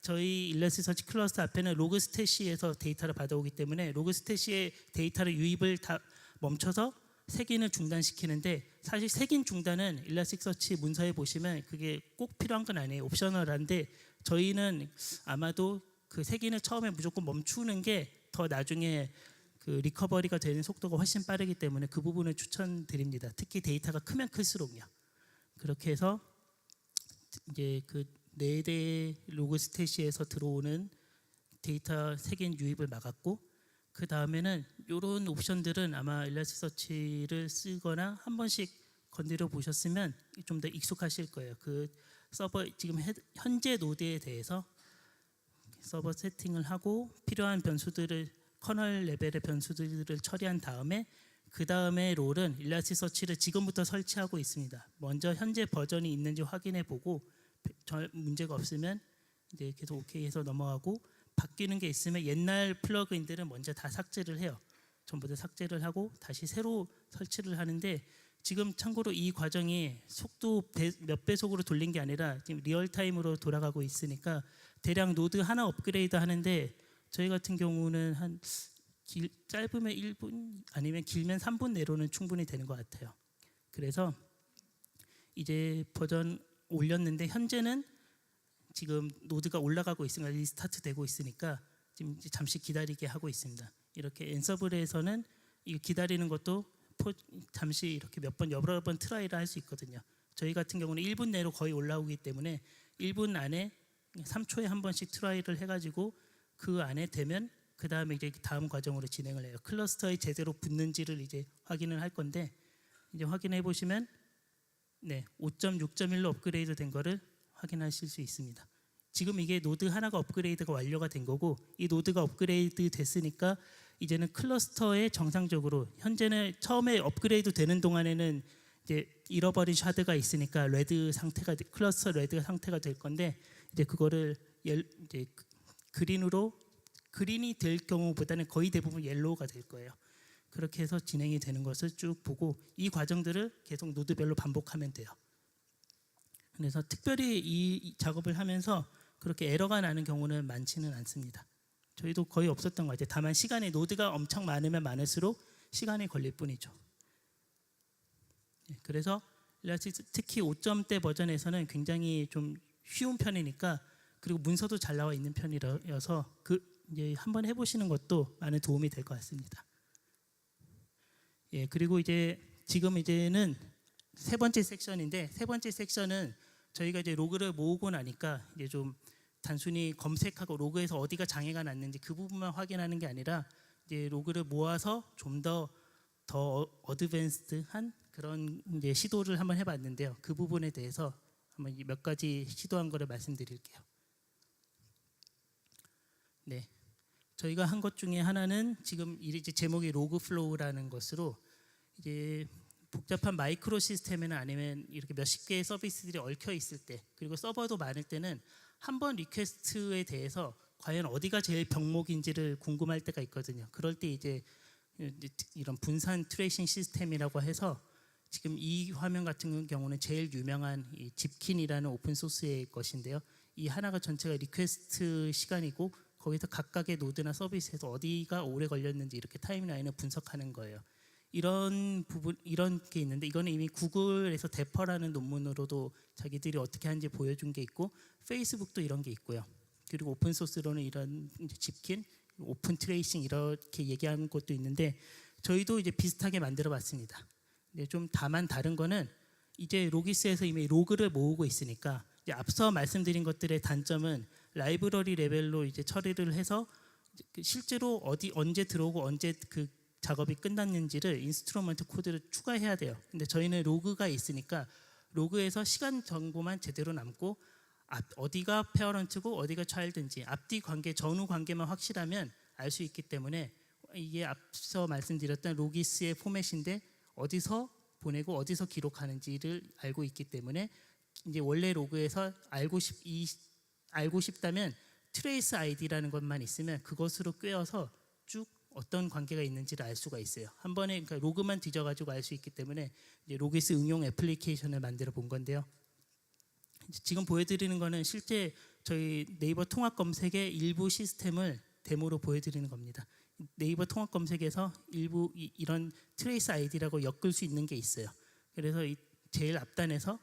저희 일라스틱서치 클러스터 앞에는 로그 스태시에서 데이터를 받아오기 때문에 로그 스태시의 데이터를 유입을 다 멈춰서 색인을 중단시키는데 사실 색인 중단은 일라스틱서치 문서에 보시면 그게 꼭 필요한 건 아니에요. 옵셔널한데 저희는 아마도 그 색인을 처음에 무조건 멈추는 게 더 나중에 그 리커버리가 되는 속도가 훨씬 빠르기 때문에 그 부분을 추천드립니다. 특히 데이터가 크면 클수록요. 그렇게 해서 이제 그 4대 로그 스태시에서 들어오는 데이터 색인 유입을 막았고 그 다음에는 이런 옵션들은 아마 일라스틱서치를 쓰거나 한 번씩 건드려 보셨으면 좀 더 익숙하실 거예요. 그 서버 지금 현재 노드에 대해서 서버 세팅을 하고 필요한 변수들을 커널 레벨의 변수들을 처리한 다음에 그 다음에 롤은 일라스틱서치를 지금부터 설치하고 있습니다. 먼저 현재 버전이 있는지 확인해 보고 문제가 없으면 이제 계속 오케이해서 넘어가고 바뀌는 게 있으면 옛날 플러그인들은 먼저 다 삭제를 해요. 전부 다 삭제를 하고 다시 새로 설치를 하는데 지금 참고로 이 과정이 속도 몇 배속으로 돌린 게 아니라 지금 리얼타임으로 돌아가고 있으니까 대략 노드 하나 업그레이드 하는데 저희 같은 경우는 한 짧으면 1분 아니면 길면 3분 내로는 충분히 되는 것 같아요. 그래서 이제 버전 올렸는데 현재는 지금 노드가 올라가고 있으니까 리스타트 되고 있으니까 지금 잠시 기다리게 하고 있습니다. 이렇게 엔서블에서는 이 기다리는 것도 잠시 이렇게 여러 번 트라이를 할 수 있거든요. 저희 같은 경우는 1분 내로 거의 올라오기 때문에 1분 안에 3초에 한 번씩 트라이를 해가지고 그 안에 되면 그 다음에 이제 다음 과정으로 진행을 해요. 클러스터에 제대로 붙는지를 이제 확인을 할 건데 이제 확인해 보시면 네, 5.6.1로 업그레이드 된 거를 확인하실 수 있습니다. 지금 이게 노드 하나가 업그레이드가 완료가 된 거고 이 노드가 업그레이드 됐으니까 이제는 클러스터에 정상적으로 현재는 처음에 업그레이드 되는 동안에는 이제 잃어버린 샤드가 있으니까 클러스터 레드 상태가 될 건데 이제 그거를 이제 그린이 될 경우보다는 거의 대부분 옐로우가 될 거예요. 그렇게 해서 진행이 되는 것을 쭉 보고 이 과정들을 계속 노드별로 반복하면 돼요. 그래서 특별히 이 작업을 하면서 그렇게 에러가 나는 경우는 많지는 않습니다. 저희도 거의 없었던 것 같아요. 다만 시간이 노드가 엄청 많으면 많을수록 시간이 걸릴 뿐이죠. 그래서 일라스틱 특히 5점대 버전에서는 굉장히 좀 쉬운 편이니까, 그리고 문서도 잘 나와 있는 편이라서 이제 한번 해보시는 것도 많은 도움이 될 것 같습니다. 예, 그리고 이제는 세 번째 섹션인데, 세 번째 섹션은 저희가 이제 로그를 모으고 나니까 이제 좀 단순히 검색하고 로그에서 어디가 장애가 났는지 그 부분만 확인하는 게 아니라 이제 로그를 모아서 좀 더 어드밴스드한 그런 이제 시도를 한번 해봤는데요. 그 부분에 대해서 한번 몇 가지 시도한 거를 말씀드릴게요. 네, 저희가 한 것 중에 하나는 지금 이제 제목이 로그 플로우라는 것으로 이제 복잡한 마이크로 시스템에는 아니면 이렇게 몇십 개의 서비스들이 얽혀 있을 때, 그리고 서버도 많을 때는 한 번 리퀘스트에 대해서 과연 어디가 제일 병목인지를 궁금할 때가 있거든요. 그럴 때 이제 이런 분산 트레이싱 시스템이라고 해서 지금 이 화면 같은 경우는 제일 유명한 이 집킨이라는 오픈 소스의 것인데요. 이 하나가 전체가 리퀘스트 시간이고 거기서 각각의 노드나 서비스에서 어디가 오래 걸렸는지 이렇게 타임라인을 분석하는 거예요. 이런 게 있는데, 이거는 이미 구글에서 데퍼라는 논문으로도 자기들이 어떻게 하는지 보여준 게 있고, 페이스북도 이런 게 있고요. 그리고 오픈 소스로는 이런 집킨, 오픈 트레이싱 이렇게 얘기하는 것도 있는데, 저희도 이제 비슷하게 만들어 봤습니다. 근데 좀 다른 거는 이제 로기스에서 이미 로그를 모으고 있으니까, 이제 앞서 말씀드린 것들의 단점은 라이브러리 레벨로 이제 처리를 해서 실제로 언제 들어오고 언제 그 작업이 끝났는지를 인스트루먼트 코드를 추가해야 돼요. 근데 저희는 로그가 있으니까 로그에서 시간 정보만 제대로 남고, 어디가 페어런트고 어디가 차일드인지 앞뒤 관계, 전후 관계만 확실하면 알 수 있기 때문에, 이게 앞서 말씀드렸던 로기스의 포맷인데 어디서 보내고 어디서 기록하는지를 알고 있기 때문에, 이제 원래 로그에서 알고 싶다면 트레이스 아이디라는 것만 있으면 그것으로 꿰어서 쭉 어떤 관계가 있는지를 알 수가 있어요. 한 번에 그러니까 로그만 뒤져가지고 알 수 있기 때문에 이제 로기스 응용 애플리케이션을 만들어 본 건데요. 지금 보여드리는 거는 실제 저희 네이버 통합 검색의 일부 시스템을 데모로 보여드리는 겁니다. 네이버 통합 검색에서 일부 이런 트레이스 아이디라고 엮을 수 있는 게 있어요. 그래서 제일 앞단에서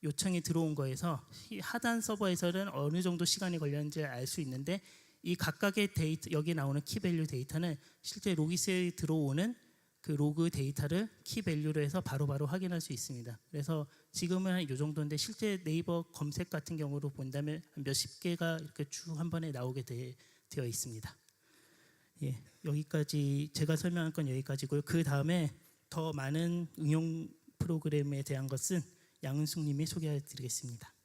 요청이 들어온 거에서 하단 서버에서는 어느 정도 시간이 걸렸는지 알 수 있는데, 이 각각의 데이터, 여기 나오는 키밸류 데이터는 실제 로기스에 들어오는 그 로그 데이터를 키밸류로 해서 바로바로 확인할 수 있습니다. 그래서 지금은 한 이 정도인데, 실제 네이버 검색 같은 경우로 본다면 몇십 개가 이렇게 쭉 한 번에 나오게 되어 있습니다. 예, 여기까지 제가 설명할 건 여기까지고요. 그 다음에 더 많은 응용 프로그램에 대한 것은 양은숙 님이 소개해 드리겠습니다.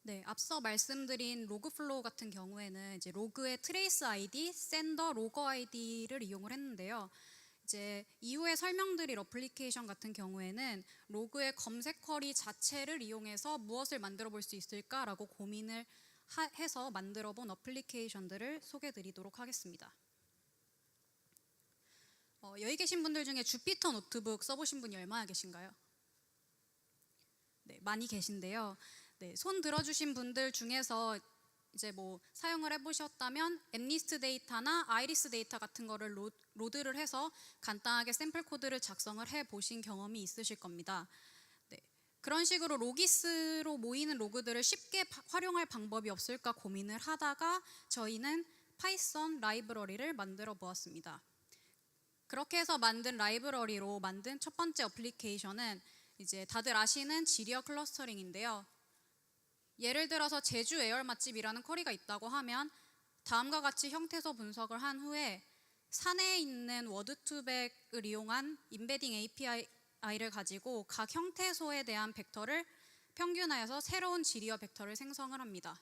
네, 앞서 말씀드린 로그 플로우 같은 경우에는 이제 로그의 트레이스 아이디, 샌더 로거 아이디를 이용을 했는데요. 이제 이후에 설명드릴 어플리케이션 같은 경우에는 로그의 검색 쿼리 자체를 이용해서 무엇을 만들어 볼 수 있을까라고 고민을 해서 만들어 본 어플리케이션들을 소개해 드리도록 하겠습니다. 여기 계신 분들 중에 주피터 노트북 써보신 분이 얼마나 계신가요? 네, 많이 계신데요. 네, 손 들어주신 분들 중에서 이제 뭐 사용을 해보셨다면 엠니스트 데이터나 아이리스 데이터 같은 거를 로드를 해서 간단하게 샘플 코드를 작성을 해보신 경험이 있으실 겁니다. 네, 그런 식으로 로기스로 모이는 로그들을 쉽게 활용할 방법이 없을까 고민을 하다가 저희는 파이썬 라이브러리를 만들어 보았습니다. 그렇게 해서 만든 라이브러리로 만든 첫 번째 어플리케이션은 이제 다들 아시는 지리어 클러스터링인데요. 예를 들어서 제주 애월 맛집이라는 쿼리가 있다고 하면 다음과 같이 형태소 분석을 한 후에 사내에 있는 워드2백을 이용한 임베딩 API를 가지고 각 형태소에 대한 벡터를 평균하여서 새로운 지리어 벡터를 생성을 합니다.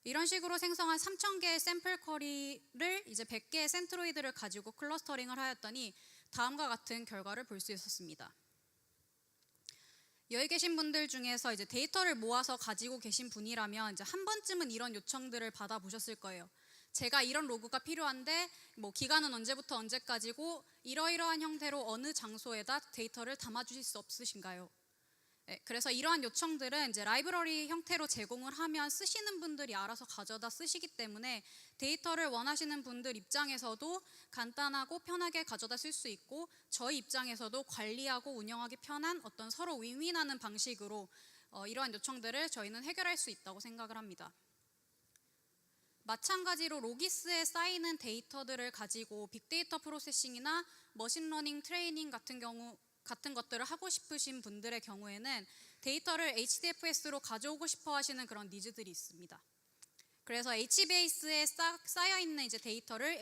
이런 식으로 생성한 3,000개의 샘플 쿼리를 이제 100개의 센트로이드를 가지고 클러스터링을 하였더니 다음과 같은 결과를 볼 수 있었습니다. 여기 계신 분들 중에서 이제 데이터를 모아서 가지고 계신 분이라면 이제 한 번쯤은 이런 요청들을 받아보셨을 거예요. 제가 이런 로그가 필요한데 뭐 기간은 언제부터 언제까지고 이러이러한 형태로 어느 장소에다 데이터를 담아주실 수 없으신가요? 네, 그래서 이러한 요청들은 이제 라이브러리 형태로 제공을 하면 쓰시는 분들이 알아서 가져다 쓰시기 때문에 데이터를 원하시는 분들 입장에서도 간단하고 편하게 가져다 쓸 수 있고 저희 입장에서도 관리하고 운영하기 편한 어떤 서로 윈윈하는 방식으로 이러한 요청들을 저희는 해결할 수 있다고 생각을 합니다. 마찬가지로 로기스에 쌓이는 데이터들을 가지고 빅데이터 프로세싱이나 머신러닝 트레이닝 같은 것들을 하고 싶으신 분들의 경우에는 데이터를 HDFS로 가져오고 싶어 하시는 그런 니즈들이 있습니다. 그래서 HBase에 쌓여있는 이제 데이터를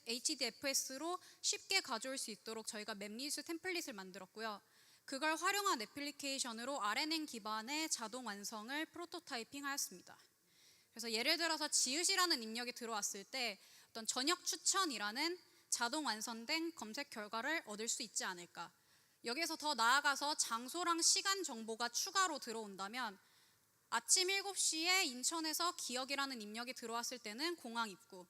HDFS로 쉽게 가져올 수 있도록 저희가 맵리스 템플릿을 만들었고요. 그걸 활용한 애플리케이션으로 RNN 기반의 자동 완성을 프로토타이핑 하였습니다. 그래서 예를 들어서 지읒이라는 입력이 들어왔을 때 어떤 저녁 추천이라는 자동 완성된 검색 결과를 얻을 수 있지 않을까. 여기에서 더 나아가서 장소랑 시간 정보가 추가로 들어온다면 아침 7시에 인천에서 기억이라는 입력이 들어왔을 때는 공항 입구,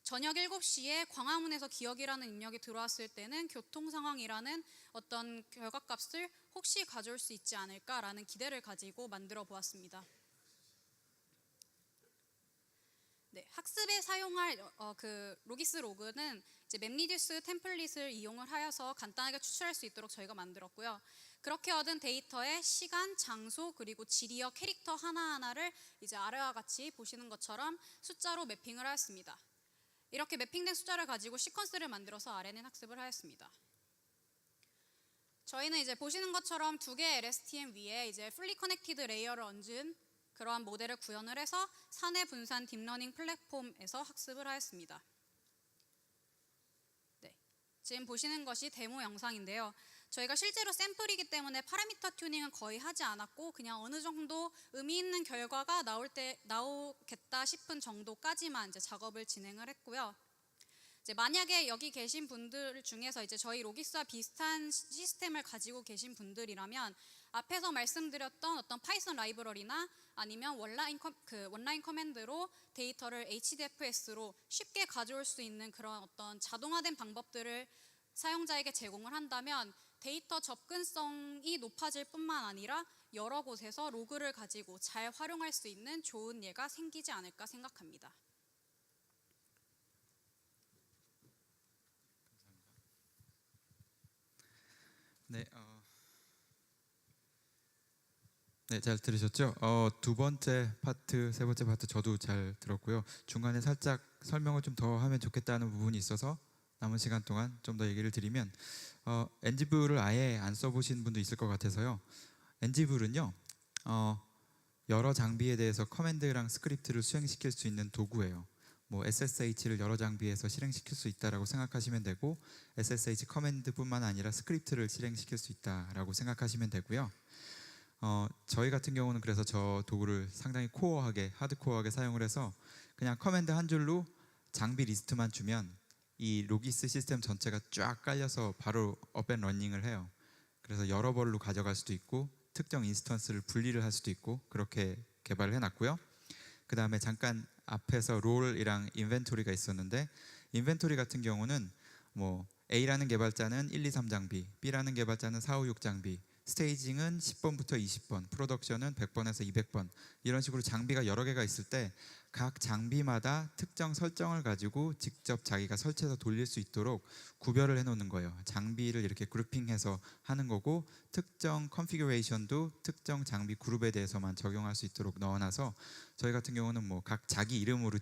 저녁 7시에 광화문에서 기억이라는 입력이 들어왔을 때는 교통 상황이라는 어떤 결과값을 혹시 가져올 수 있지 않을까라는 기대를 가지고 만들어 보았습니다. 네, 학습에 사용할 그 로기스 로그는 이제 맵리듀스 템플릿을 이용을 하여서 간단하게 추출할 수 있도록 저희가 만들었고요. 그렇게 얻은 데이터의 시간, 장소, 그리고 지리어 캐릭터 하나하나를 이제 아래와 같이 보시는 것처럼 숫자로 매핑을 하였습니다. 이렇게 매핑된 숫자를 가지고 시퀀스를 만들어서 RNN 학습을 하였습니다. 저희는 이제 보시는 것처럼 두 개의 LSTM 위에 이제 fully connected 레이어를 얹은 그러한 모델을 구현을 해서 사내 분산 딥러닝 플랫폼에서 학습을 하였습니다. 네, 지금 보시는 것이 데모 영상인데요. 저희가 실제로 샘플이기 때문에 파라미터 튜닝은 거의 하지 않았고 그냥 어느 정도 의미 있는 결과가 나오겠다 싶은 정도까지만 이제 작업을 진행을 했고요. 이제 만약에 여기 계신 분들 중에서 이제 저희 로기스와 비슷한 시스템을 가지고 계신 분들이라면 앞에서 말씀드렸던 어떤 파이썬 라이브러리나 아니면 원라인 커맨드로 데이터를 HDFS로 쉽게 가져올 수 있는 그런 어떤 자동화된 방법들을 사용자에게 제공을 한다면 데이터 접근성이 높아질 뿐만 아니라 여러 곳에서 로그를 가지고 잘 활용할 수 있는 좋은 예가 생기지 않을까 생각합니다. 네, 잘 들으셨죠? 두 번째 파트, 세 번째 파트 저도 잘 들었고요. 중간에 살짝 설명을 좀 더 하면 좋겠다는 부분이 있어서 남은 시간 동안 좀 더 얘기를 드리면 엔지블을 아예 안 써보신 분도 있을 것 같아서요. 엔지블은요, 여러 장비에 대해서 커맨드랑 스크립트를 수행시킬 수 있는 도구예요. 뭐 SSH를 여러 장비에서 실행시킬 수 있다라고 생각하시면 되고 SSH 커맨드뿐만 아니라 스크립트를 실행시킬 수 있다라고 생각하시면 되고요. 저희 같은 경우는 그래서 저 도구를 상당히 하드코어하게 사용을 해서 그냥 커맨드 한 줄로 장비 리스트만 주면 이 로기스 시스템 전체가 쫙 깔려서 바로 업앤러닝을 해요. 그래서 여러 벌로 가져갈 수도 있고 특정 인스턴스를 분리를 할 수도 있고 그렇게 개발을 해놨고요. 그 다음에 잠깐 앞에서 롤이랑 인벤토리가 있었는데 인벤토리 같은 경우는 뭐 A라는 개발자는 1, 2, 3장비, B라는 개발자는 4, 5, 6장비, 스테이징은 10번부터 20번, 프로덕션은 100번에서 200번 이런 식으로 장비가 여러 개가 있을 때 각 장비마다 특정 설정을 가지고 직접 자기가 설치해서 돌릴 수 있도록 구별을 해놓는 거예요. 장비를 이렇게 그룹핑해서 하는 거고 특정 컨피규레이션도 특정 장비 그룹에 대해서만 적용할 수 있도록 넣어놔서 저희 같은 경우는 뭐 각 자기 이름으로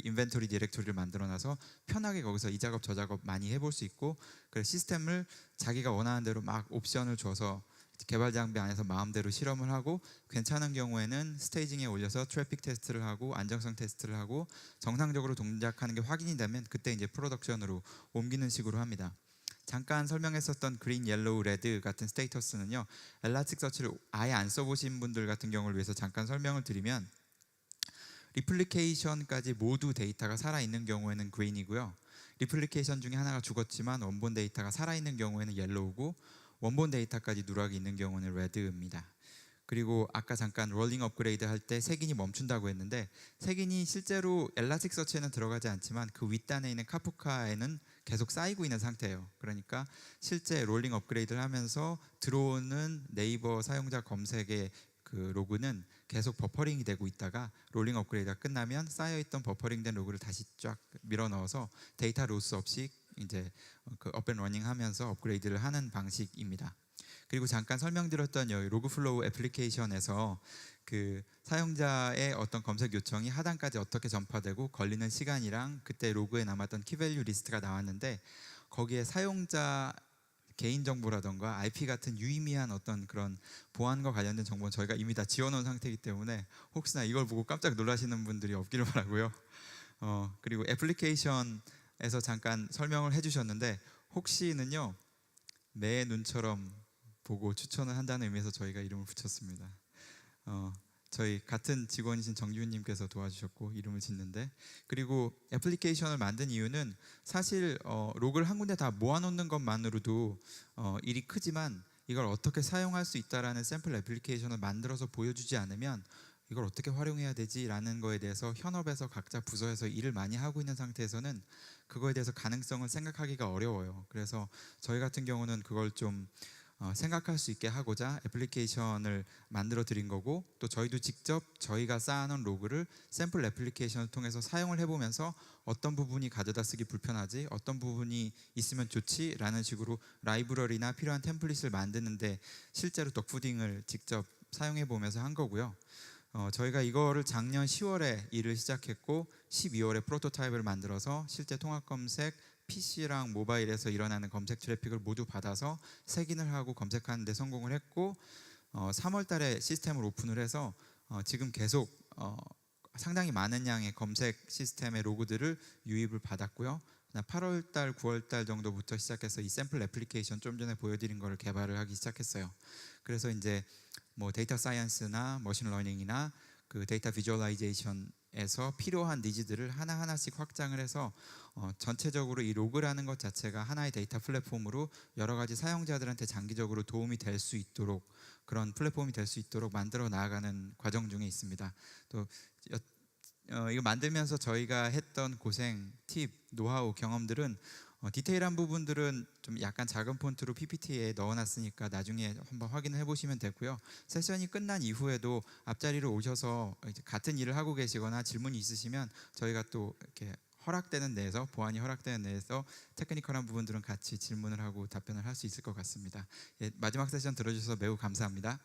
인벤토리 디렉토리를 만들어놔서 편하게 거기서 이 작업 저 작업 많이 해볼 수 있고 그래서 시스템을 자기가 원하는 대로 막 옵션을 줘서 개발 장비 안에서 마음대로 실험을 하고 괜찮은 경우에는 스테이징에 올려서 트래픽 테스트를 하고 안정성 테스트를 하고 정상적으로 동작하는 게 확인이 되면 그때 이제 프로덕션으로 옮기는 식으로 합니다. 잠깐 설명했었던 그린, 옐로우, 레드 같은 스테이터스는요. 엘라스틱 서치를 아예 안 써보신 분들 같은 경우를 위해서 잠깐 설명을 드리면 리플리케이션까지 모두 데이터가 살아있는 경우에는 그린이고요. 리플리케이션 중에 하나가 죽었지만 원본 데이터가 살아있는 경우에는 옐로우고 원본 데이터까지 누락이 있는 경우는 레드입니다. 그리고 아까 잠깐 롤링 업그레이드 할 때 색인이 멈춘다고 했는데 색인이 실제로 엘라스틱서치에는 들어가지 않지만 그 윗단에 있는 카프카에는 계속 쌓이고 있는 상태예요. 그러니까 실제 롤링 업그레이드를 하면서 들어오는 네이버 사용자 검색의 그 로그는 계속 버퍼링이 되고 있다가 롤링 업그레이드가 끝나면 쌓여있던 버퍼링된 로그를 다시 쫙 밀어 넣어서 데이터 로스 없이 이제 그 업앤러닝 하면서 업그레이드를 하는 방식입니다. 그리고 잠깐 설명드렸던 여기 로그플로우 애플리케이션에서 그 사용자의 어떤 검색 요청이 하단까지 어떻게 전파되고 걸리는 시간이랑 그때 로그에 남았던 키밸류 리스트가 나왔는데 거기에 사용자 개인정보라던가 IP 같은 유의미한 어떤 그런 보안과 관련된 정보는 저희가 이미 다 지워놓은 상태이기 때문에 혹시나 이걸 보고 깜짝 놀라시는 분들이 없기를 바라고요. 그리고 애플리케이션에서 잠깐 설명을 해주셨는데 혹시는요 내 눈처럼 보고 추천을 한다는 의미에서 저희가 이름을 붙였습니다. 저희 같은 직원이신 정규님께서 도와주셨고 이름을 짓는데, 그리고 애플리케이션을 만든 이유는 사실 로그를 한 군데 다 모아놓는 것만으로도 일이 크지만 이걸 어떻게 사용할 수 있다라는 샘플 애플리케이션을 만들어서 보여주지 않으면 이걸 어떻게 활용해야 되지라는 거에 대해서 현업에서 각자 부서에서 일을 많이 하고 있는 상태에서는 그거에 대해서 가능성을 생각하기가 어려워요. 그래서 저희 같은 경우는 그걸 좀 생각할 수 있게 하고자 애플리케이션을 만들어 드린 거고, 또 저희도 직접 저희가 쌓아놓은 로그를 샘플 애플리케이션을 통해서 사용을 해보면서 어떤 부분이 가져다 쓰기 불편하지, 어떤 부분이 있으면 좋지 라는 식으로 라이브러리나 필요한 템플릿을 만드는데 실제로 덕푸딩을 직접 사용해 보면서 한 거고요. 저희가 이거를 작년 10월에 일을 시작했고 12월에 프로토타입을 만들어서 실제 통합 검색 PC랑 모바일에서 일어나는 검색 트래픽을 모두 받아서 색인을 하고 검색하는 데 성공을 했고 3월 달에 시스템을 오픈을 해서 지금 계속 상당히 많은 양의 검색 시스템의 로그들을 유입을 받았고요. 8월 달, 9월 달 정도부터 시작해서 이 샘플 애플리케이션 좀 전에 보여드린 거를 개발을 하기 시작했어요. 그래서 이제 뭐 데이터 사이언스나 머신 러닝이나 그 데이터 비주얼라이제이션에서 필요한 니즈들을 하나하나씩 확장을 해서 전체적으로 이 로그라는 것 자체가 하나의 데이터 플랫폼으로 여러 가지 사용자들한테 장기적으로 도움이 될 수 있도록, 그런 플랫폼이 될 수 있도록 만들어 나아가는 과정 중에 있습니다. 또 이거 만들면서 저희가 했던 고생, 팁, 노하우, 경험들은 디테일한 부분들은 좀 약간 작은 폰트로 PPT에 넣어놨으니까 나중에 한번 확인을 해보시면 되고요. 세션이 끝난 이후에도 앞자리로 오셔서 이제 같은 일을 하고 계시거나 질문이 있으시면 저희가 또 이렇게 허락되는 내에서, 보안이 허락되는 내에서 테크니컬한 부분들은 같이 질문을 하고 답변을 할 수 있을 것 같습니다. 예, 마지막 세션 들어주셔서 매우 감사합니다.